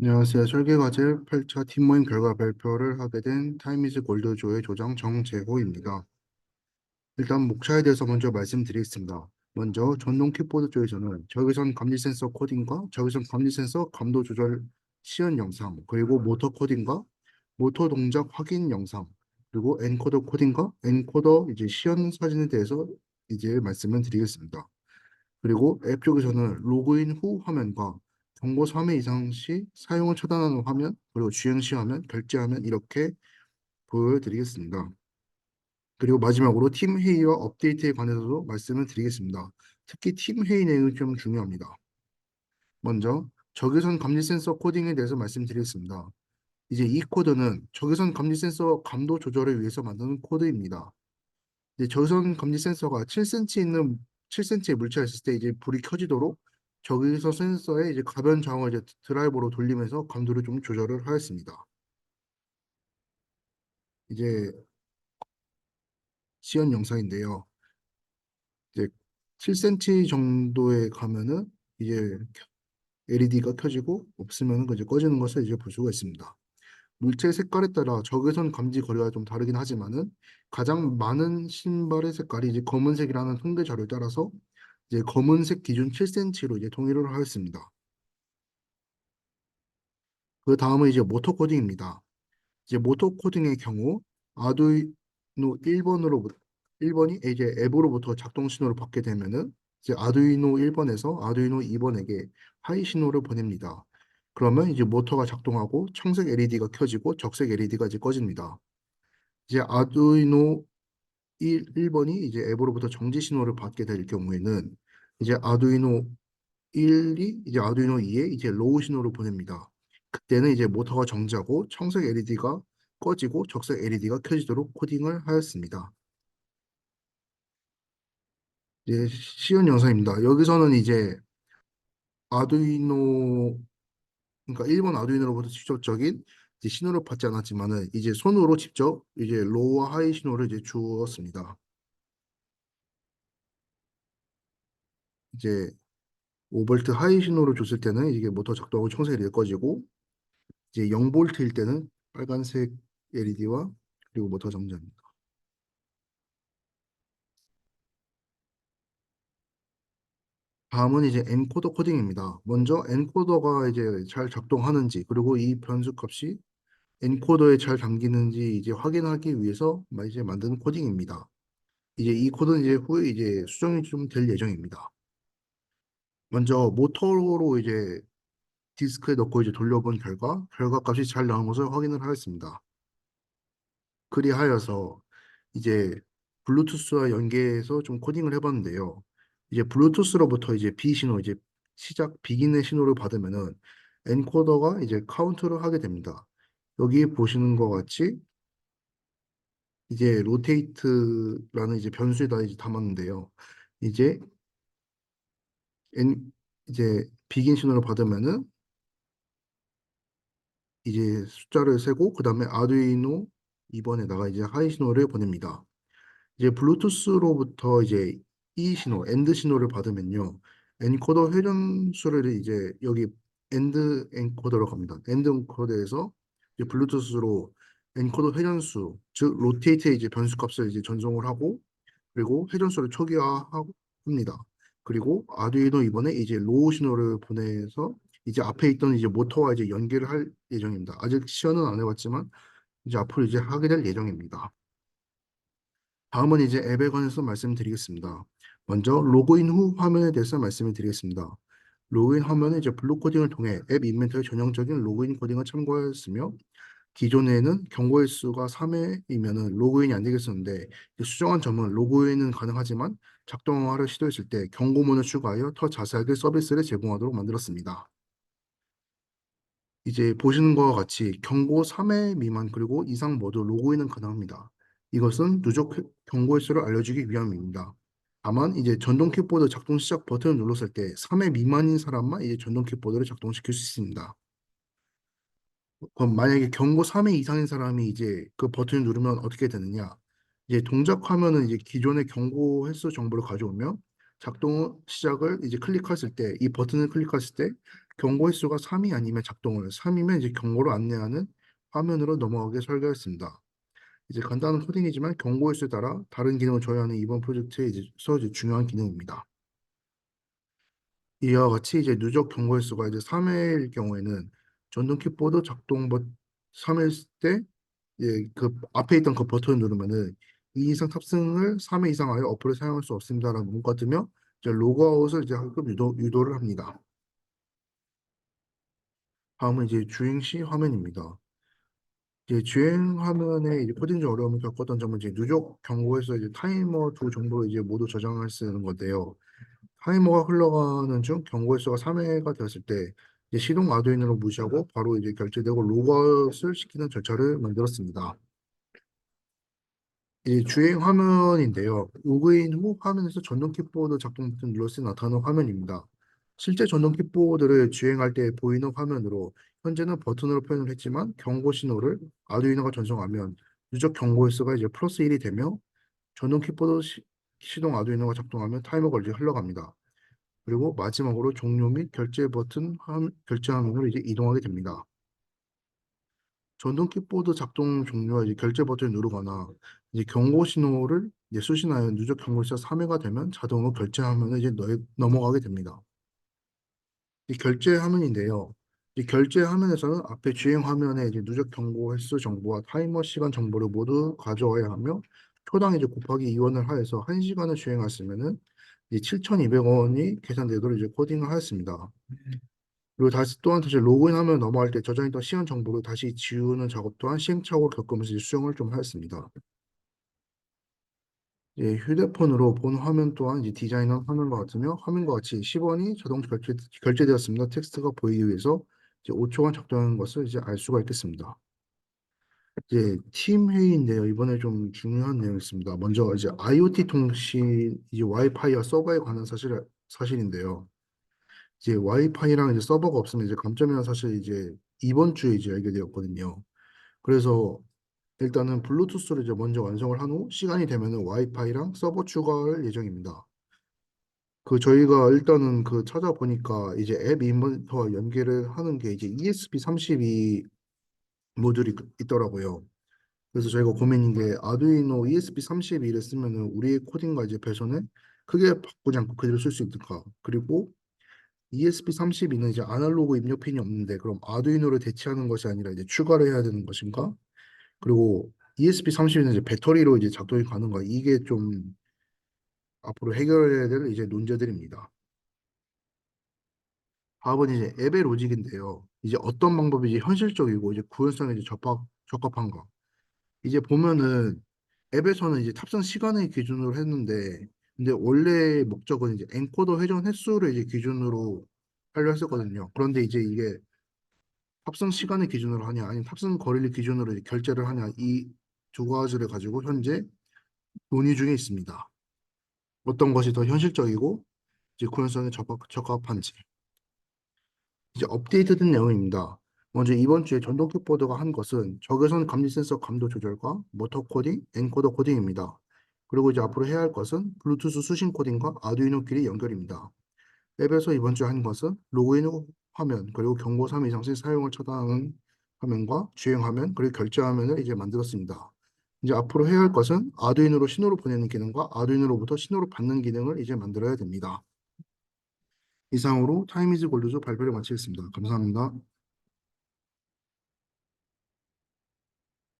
안녕하세요. 설계과제 8차 팀모임 결과 발표를 하게 된 타임이즈 골드조의 조장 정재호입니다. 일단 목차에 대해서 먼저 말씀드리겠습니다. 먼저 전동 킥보드 쪽에서는 적외선 감지 센서 코딩과 적외선 감지 센서 감도 조절 시연 영상, 그리고 모터 코딩과 모터 동작 확인 영상, 그리고 엔코더 코딩과 엔코더 이제 시연 사진에 대해서 이제 말씀을 드리겠습니다. 그리고 앱 쪽에서는 로그인 후 화면과 경고 3회 이상 시 사용을 차단하는 화면, 그리고 주행 시 화면, 결제 화면 이렇게 보여드리겠습니다. 그리고 마지막으로 팀 회의와 업데이트에 관해서도 말씀을 드리겠습니다. 특히 팀 회의 내용이 좀 중요합니다. 먼저 적외선 감지 센서 코딩에 대해서 말씀드리겠습니다. 이제 이 코드는 적외선 감지 센서 감도 조절을 위해서 만드는 코드입니다. 이제 적외선 감지 센서가 7cm의 물체가 있을 때 이제 불이 켜지도록 적외선 센서의 이제 가변 좌우를 이제 드라이버로 돌리면서 감도를 좀 조절을 하였습니다. 이제 시연 영상인데요. 이제 7cm 정도에 가면은 이제 LED가 켜지고 없으면은 이제 꺼지는 것을 이제 볼 수가 있습니다. 물체 색깔에 따라 적외선 감지 거리가 좀 다르긴 하지만은 가장 많은 신발의 색깔이 이제 검은색이라는 통계 자료에 따라서 이제 검은색 기준 7cm로 이제 통일을 하였습니다. 그 다음은 이제 모터 코딩입니다. 이제 모터 코딩의 경우 아두이노 1번이 이제 앱으로부터 작동 신호를 받게 되면은 이제 아두이노 1번에서 아두이노 2번에게 하이 신호를 보냅니다. 그러면 이제 모터가 작동하고 청색 LED가 켜지고 적색 LED가 이제 꺼집니다. 이제 아두이노 1번이 이제 앱으로부터 정지 신호를 받게 될 경우에는 이제 아두이노 1이 이제 아두이노 2에 이제 로우 신호를 보냅니다. 그때는 이제 모터가 정지하고 청색 LED가 꺼지고 적색 LED가 켜지도록 코딩을 하였습니다. 이제 쉬운 영상입니다. 여기서는 이제 아두이노 그러니까 1번 아두이노로부터 직접적인 이제 신호를 받지 않았지만은 이제 손으로 직접 이제 로우와 하이 신호를 이제 주었습니다. 이제 5V 하이 신호를 줬을 때는 이게 모터 작동하고 청색 LED가 꺼지고 이제 0V일 때는 빨간색 LED와 그리고 모터 정지합니다. 다음은 이제 엔코더 코딩입니다. 먼저 엔코더가 이제 잘 작동하는지 그리고 이 변수 값이 엔코더에 잘 담기는지 이제 확인하기 위해서 이제 만든 코딩입니다. 이제 이 코드는 이제 후에 이제 수정이 좀 될 예정입니다. 먼저 모터로 이제 디스크에 넣고 이제 돌려본 결과 값이 잘 나온 것을 확인을 하였습니다. 그리하여서 이제 블루투스와 연계해서 좀 코딩을 해봤는데요. 이제 블루투스로부터 이제 B 신호, 이제 시작 비긴의 신호를 받으면은 엔코더가 이제 카운트를 하게 됩니다. 여기 보시는 것 같이 이제 로테이트라는 이제 변수에다 이제 담았는데요. 이제 엔 이제 비긴 신호를 받으면은 이제 숫자를 세고 그다음에 아두이노 2번에다가 이제 하이 신호를 보냅니다. 이제 블루투스로부터 이제 이 신호, 엔드 신호를 받으면요. 엔코더 회전수를 이제 여기 엔드 엔코더로 갑니다. 엔드 엔코더에서 이제 블루투스로 엔코더 회전수, 즉 로테이트의 이제 변수 값을 이제 전송을 하고 그리고 회전수를 초기화하고 합니다. 그리고 아두이노 이번에 이제 로우 신호를 보내서 이제 앞에 있던 이제 모터와 이제 연결을 할 예정입니다. 아직 시연은 안 해봤지만 이제 앞으로 이제 하게 될 예정입니다. 다음은 이제 앱에 관해서 말씀드리겠습니다. 먼저 로그인 후 화면에 대해서 말씀을 드리겠습니다. 로그인 화면은 이제 블루 코딩을 통해 앱 인벤토리 전형적인 로그인 코딩을 참고하였으며 기존에는 경고 횟수가 3회이면은 로그인이 안 되겠었는데 수정한 점은 로그인은 가능하지만 작동화를 시도했을 때 경고문을 추가하여 더 자세하게 서비스를 제공하도록 만들었습니다. 이제 보시는 것과 같이 경고 3회 미만 그리고 이상 모두 로그인은 가능합니다. 이것은 누적 경고 횟수를 알려주기 위함입니다. 다만 이제 전동 킥보드 작동 시작 버튼을 눌렀을 때 3회 미만인 사람만 이제 전동 킥보드를 작동시킬 수 있습니다. 그럼 만약에 경고 3회 이상인 사람이 이제 그 버튼을 누르면 어떻게 되느냐? 이제 동작 화면은 이제 기존의 경고 횟수 정보를 가져오며 작동 시작을 이제 클릭했을 때 이 버튼을 클릭했을 때 경고 횟수가 3이 아니면 작동을, 3이면 이제 경고를 안내하는 화면으로 넘어가게 설계했습니다. 이제 간단한 코딩이지만 경고 횟수에 따라 다른 기능을 조회하는 이번 프로젝트의 이제 중요한 기능입니다. 이와 같이 이제 누적 경고 횟수가 이제 3회일 경우에는 전동 킥보드 작동 3회 때 예, 그 앞에 있던 그 버튼을 누르면은 이 이상 탑승을 3회 이상 하여 어플을 사용할 수 없습니다라는 문구가 뜨며 이제 로그아웃을 이제 하급 유도를 합니다. 다음은 이제 주행 시 화면입니다. 이제 주행 화면에 이제 코딩 중 어려움을 겪었던 점은 이제 누적 경고에서 이제 타이머 두 정보를 이제 모두 저장할 수 있는 건데요. 타이머가 흘러가는 중 경고 횟수가 3회가 되었을 때 이제 시동 아두이노를 무시하고 바로 이제 결제되고 로그아웃을 시키는 절차를 만들었습니다. 이 주행 화면인데요. 로그인 후 화면에서 전동 킥보드 작동 버튼 눌렀을 때 나타나는 화면입니다. 실제 전동 킥보드를 주행할 때 보이는 화면으로 현재는 버튼으로 표현을 했지만 경고 신호를 아두이노가 전송하면 누적 경고 횟수가 이제 플러스 1이 되며 전동 킥보드 시동 아두이노가 작동하면 타이머가 이제 흘러갑니다. 그리고 마지막으로 종료 및 결제 버튼 결제 화면으로 이제 이동하게 됩니다. 전동 킥보드 작동 종료와 이제 결제 버튼을 누르거나 이제 경고 신호를 이제 수신하여 누적 경고에서 3회가 되면 자동으로 결제 화면에 이제 넘어가게 됩니다. 이 결제 화면인데요. 이 결제 화면에서는 앞에 주행 화면에 이제 누적 경고 횟수 정보와 타이머 시간 정보를 모두 가져와야 하며 초당 이제 곱하기 2원을 하여서 1시간을 주행했으면은 이제 7,200원이 계산되도록 이제 코딩을 하였습니다. 그리고 다시 로그인하면 넘어갈 때 저장했던 시간 정보를 다시 지우는 작업 또한 시행착오를 겪으면서 이제 수정을 좀 하였습니다. 예, 휴대폰으로 본 화면 또한 이제 디자인한 화면과 같으며 화면과 같이 10원이 자동 결제되었습니다. 텍스트가 보이기 위해서 이제 5초간 작동하는 것을 이제 알 수가 있겠습니다. 이제 팀 회의인데요. 이번에 좀 중요한 내용이 있습니다. 먼저 이제 IoT 통신 이제 와이파이와 서버에 관한 사실인데요. 이제 와이파이랑 이제 서버가 없으면 이제 감점이라는 사실 이제 이번 주에 이제 알게 되었거든요. 그래서 일단은 블루투스를 이제 먼저 완성을 한 후 시간이 되면은 와이파이랑 서버 추가할 예정입니다. 그 저희가 일단은 그 찾아보니까 이제 앱 인버터와 연계를 하는 게 이제 ESP32 모듈이 있더라고요. 그래서 저희가 고민인 게 아두이노 ESP32를 쓰면은 우리의 코딩과 이제 배선을 크게 바꾸지 않고 그대로 쓸 수 있을까? 그리고 ESP32는 이제 아날로그 입력 핀이 없는데 그럼 아두이노를 대체하는 것이 아니라 이제 추가를 해야 되는 것인가? 그리고 ESP32는 이제 배터리로 이제 작동이 가능가? 이게 좀 앞으로 해결해야 될 이제 논제들입니다. 다음은 이제 앱의 로직인데요. 이제 어떤 방법이 이제 현실적이고 이제 구현성에 이제 적합한가? 이제 보면은 앱에서는 이제 탑승 시간을 기준으로 했는데, 근데 원래 목적은 이제 엔코더 회전 횟수를 이제 기준으로 하려 했었거든요. 그런데 이제 이게 탑승 시간을 기준으로 하냐, 아니면 탑승 거리를 기준으로 이제 결제를 하냐, 이 두 가지를 가지고 현재 논의 중에 있습니다. 어떤 것이 더 현실적이고 이제 구현성에 적합한지. 이제 업데이트된 내용입니다. 먼저 이번 주에 전동 킥보드가 한 것은 적외선 감지 센서 감도 조절과 모터 코딩, 엔코더 코딩입니다. 그리고 이제 앞으로 해야 할 것은 블루투스 수신 코딩과 아두이노끼리 연결입니다. 앱에서 이번 주에 한 것은 로그인 후 화면, 그리고 경고 3 이상 시 사용을 차단하는 화면과 주행 화면, 그리고 결제 화면을 이제 만들었습니다. 이제 앞으로 해야 할 것은 아두이노로 신호를 보내는 기능과 아두이노로부터 신호를 받는 기능을 이제 만들어야 됩니다. 이상으로 타임이즈 골드조 발표를 마치겠습니다. 감사합니다.